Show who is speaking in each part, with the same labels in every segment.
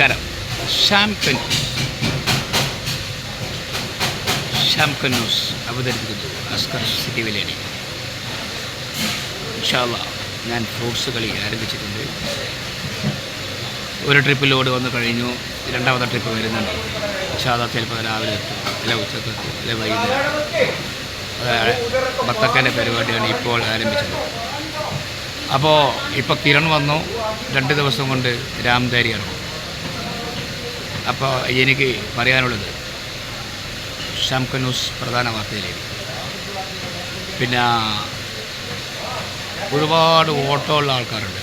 Speaker 1: നമസ്കാരം. ഷാംകൻ ന്യൂസ് അവതരിപ്പിക്കുന്നു Askar city village. ഇൻഷാ അല്ലാഹ് ഞാൻ ഫ്രൂട്ട്സ് കളി ആരംഭിച്ചിട്ടുണ്ട്. ഒരു ട്രിപ്പ് ലോഡ് വന്ന് കഴിഞ്ഞു, രണ്ടാമത്തെ ട്രിപ്പ് വരുന്നുണ്ട്. ഇൻഷാ അല്ലാഹ് ചിലപ്പോൾ രാവിലെ എത്തും, അല്ല ഉച്ചക്ക് എത്തും, അല്ല വൈകുന്നേരം. അതായത് ബത്തക്കൻ്റെ പരിപാടിയാണ് ഇപ്പോൾ ആരംഭിച്ചത്. അപ്പോൾ ഇപ്പോൾ കിരൺ വന്നു, 2 ദിവസം കൊണ്ട് രാംധാരി ഇറങ്ങും. അപ്പോൾ എനിക്ക് പറയാനുള്ളത് ഷാംകൻ ന്യൂസ് പ്രധാന വാർത്തയിലേക്ക്. പിന്നെ ഒരുപാട് ഓട്ടോ ഉള്ള ആൾക്കാരുണ്ട്.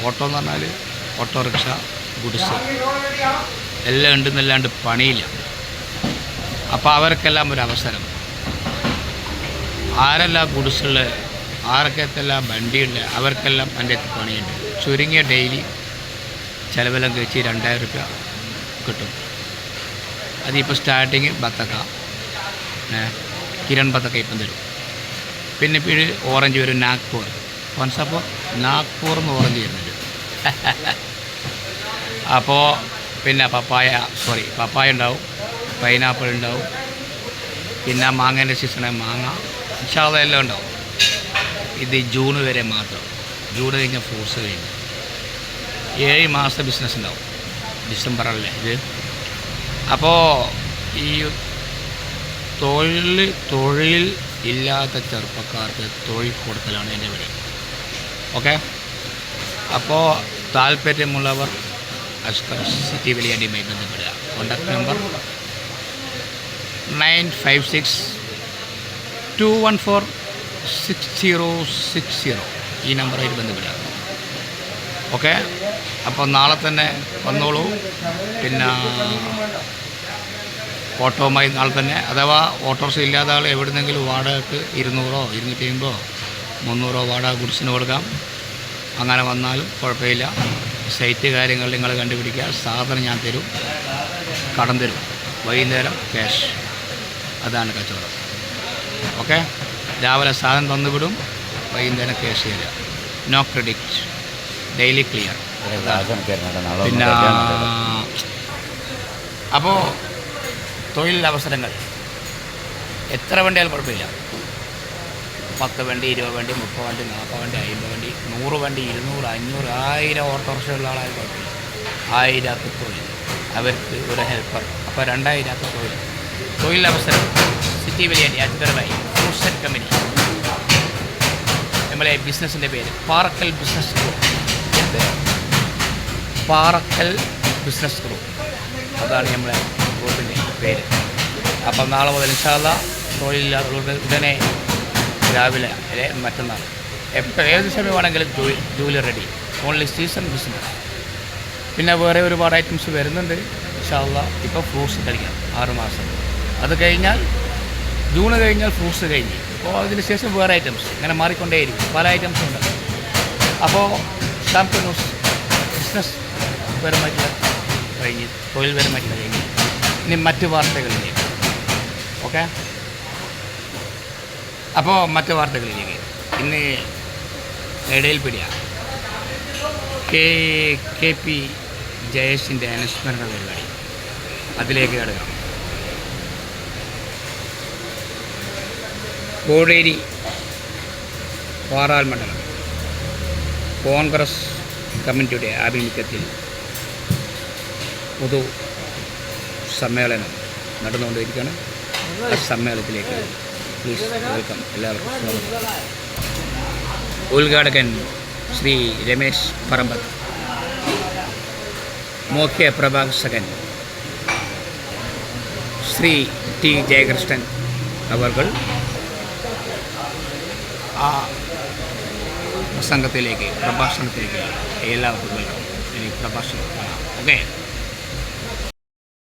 Speaker 1: ഓട്ടോ എന്ന് പറഞ്ഞാൽ ഓട്ടോറിക്ഷ, ഗുഡ്സ് എല്ലാം ഉണ്ടെന്നല്ലാണ്ട് പണിയില്ല. അപ്പോൾ അവർക്കെല്ലാം ഒരു അവസരം. ആരെല്ലാം ഗുഡ്സുള്ള, ആർക്കെല്ലാം വണ്ടിയുണ്ട്, അവർക്കെല്ലാം എൻ്റെ പണിയുണ്ട്. ചുരുങ്ങിയ ഡെയിലി ചിലവെല്ലാം കഴിച്ച് 2000 രൂപ കിട്ടും. അതിപ്പോൾ സ്റ്റാർട്ടിങ് ബത്തക്ക, കിരൺ ബത്തക്ക ഇപ്പം തരും. പിന്നെ ഓറഞ്ച് വരും, നാഗ്പൂർ കോൺസപ്പോൾ നാഗ്പൂർ എന്ന് ഓറഞ്ച് വരുന്നുണ്ട്. അപ്പോൾ പിന്നെ പപ്പായ ഉണ്ടാവും, പൈനാപ്പിൾ ഉണ്ടാവും, പിന്നെ മാങ്ങേൻ്റെ സീസണായ മാങ്ങ, ഇൻഷാ അല്ലാഹ് എല്ലാം ഉണ്ടാവും. ഇത് ജൂൺ വരെ മാത്രം. ജൂൺ കഴിഞ്ഞാൽ ഫ്രൂട്ട്സ് കഴിഞ്ഞു. 7 മാസം ബിസിനസ് ഉണ്ടാവും. ഡിസംബറല്ലേ ഇത്. അപ്പോൾ ഈ തൊഴിൽ ഇല്ലാത്ത ചെറുപ്പക്കാർക്ക് തൊഴിൽ കൊടുക്കലാണ് എൻ്റെ വഴി. ഓക്കെ. അപ്പോൾ താല്പര്യമുള്ളവർ അസ്കർ സിറ്റി വില്ലേജുമായി ബന്ധപ്പെടുക. Contact number 9562146060. ഈ നമ്പറായിട്ട് ബന്ധപ്പെടുക. ഓക്കെ. അപ്പോൾ നാളെ തന്നെ വന്നോളൂ. പിന്നെ ഓട്ടോമായി നാളെ തന്നെ, അഥവാ ഓട്ടോറിക്ഷ ഇല്ലാത്ത ആൾ എവിടുന്നെങ്കിലും വാടകയ്ക്ക് 200 250 300 വാടക ഗുഡ്സിന് കൊടുക്കാം. അങ്ങനെ വന്നാലും കുഴപ്പമില്ല. സൈറ്റ് കാര്യങ്ങൾ നിങ്ങൾ കണ്ടുപിടിക്കുക. സാധനം ഞാൻ തരും, കടം തരും, വൈകുന്നേരം ക്യാഷ്. അതാണ് കച്ചവടം. ഓക്കെ. രാവിലെ സാധനം തന്നുവിടും, വൈകുന്നേരം ക്യാഷ് തരിക. No credit, daily clear. പിന്നെ അപ്പോൾ തൊഴിലവസരങ്ങൾ എത്ര വണ്ടിയാലും കുഴപ്പമില്ല. 10 വണ്ടി, 20 വണ്ടി, 30 വണ്ടി, 40 വണ്ടി, 50 വണ്ടി, 100 വണ്ടി, 200, 500, 1000 ഓട്ടോറിക്ഷയുള്ള ആളായാലും കുഴപ്പമില്ല. 1000 തൊഴിൽ, അവർക്ക് ഒരു ഹെൽപ്പർ. അപ്പോൾ 2000 തൊഴിലവസരം. സിറ്റി വില്ലേജ് അജ്ബർബായി ഫ്രൂട്ട്സ് ആൻഡ് കമ്പനി. നമ്മളെ ബിസിനസ്സിൻ്റെ പേര് Parakkal business group. Parakkal business group, അതാണ് നമ്മളെ ഗ്രൂപ്പിൻ്റെ പേര്. അപ്പം നാളെ മുതൽ ഇൻഷാ അല്ലാഹ് തൊഴിലില്ലാത്തവർക്ക് ഉടനെ രാവിലെ അല്ലെ മറ്റന്നാൾ ഏത് സമയം വേണമെങ്കിലും ജോലി റെഡി. Only season business. പിന്നെ വേറെ ഒരുപാട് ഐറ്റംസ് വരുന്നുണ്ട് ഇൻഷാ അല്ലാഹ്. ഇപ്പോൾ ഫ്രൂട്ട്സ് കഴിക്കാം 6 മാസം. അത് കഴിഞ്ഞാൽ ജൂൺ കഴിഞ്ഞാൽ ഫ്രൂട്ട്സ് കഴിഞ്ഞ്, അപ്പോൾ അതിന് ശേഷം വേറെ ഐറ്റംസ് ഇങ്ങനെ മാറിക്കൊണ്ടേയിരിക്കും. പല ഐറ്റംസും ഉണ്ട്. അപ്പോൾ ഷാംകൻ ന്യൂസ് ബിസിനസ് പരമായിട്ടുള്ള കഴിഞ്ഞ്, തൊഴിൽ പരമായിട്ടുള്ള കഴിഞ്ഞ്, ഇനി മറ്റ് വാർത്തകളിലേക്ക്. ഓക്കെ. അപ്പോൾ മറ്റ് വാർത്തകളിലേക്ക് ഇന്ന് ഇടയിൽപ്പെടിയ KP ജയേഷിൻ്റെ അനുസ്മരണ പരിപാടി, അതിലേക്ക് കിടക്കാം. കോഴേരി പാറാൽ മണ്ഡലം കോൺഗ്രസ് കമ്മിറ്റിയുടെ ആഭിമുഖ്യത്തിൽ പൊതു സമ്മേളനം നടന്നുകൊണ്ടിരിക്കുകയാണ്. ആ സമ്മേളനത്തിലേക്ക് പ്ലീസ് വെൽക്കം, എല്ലാവർക്കും സ്വാഗതം. ഉദ്ഘാടകൻ ശ്രീ രമേശ് പറമ്പത്ത്, മുഖ്യ പ്രഭാഷകൻ ശ്രീ T ജയകൃഷ്ണൻ അവർ ആ പ്രഭാഷണത്തിലേക്ക് എല്ലാവർക്കും വെൽക്കം. എനിക്ക് പ്രഭാഷണം. ഓക്കെ.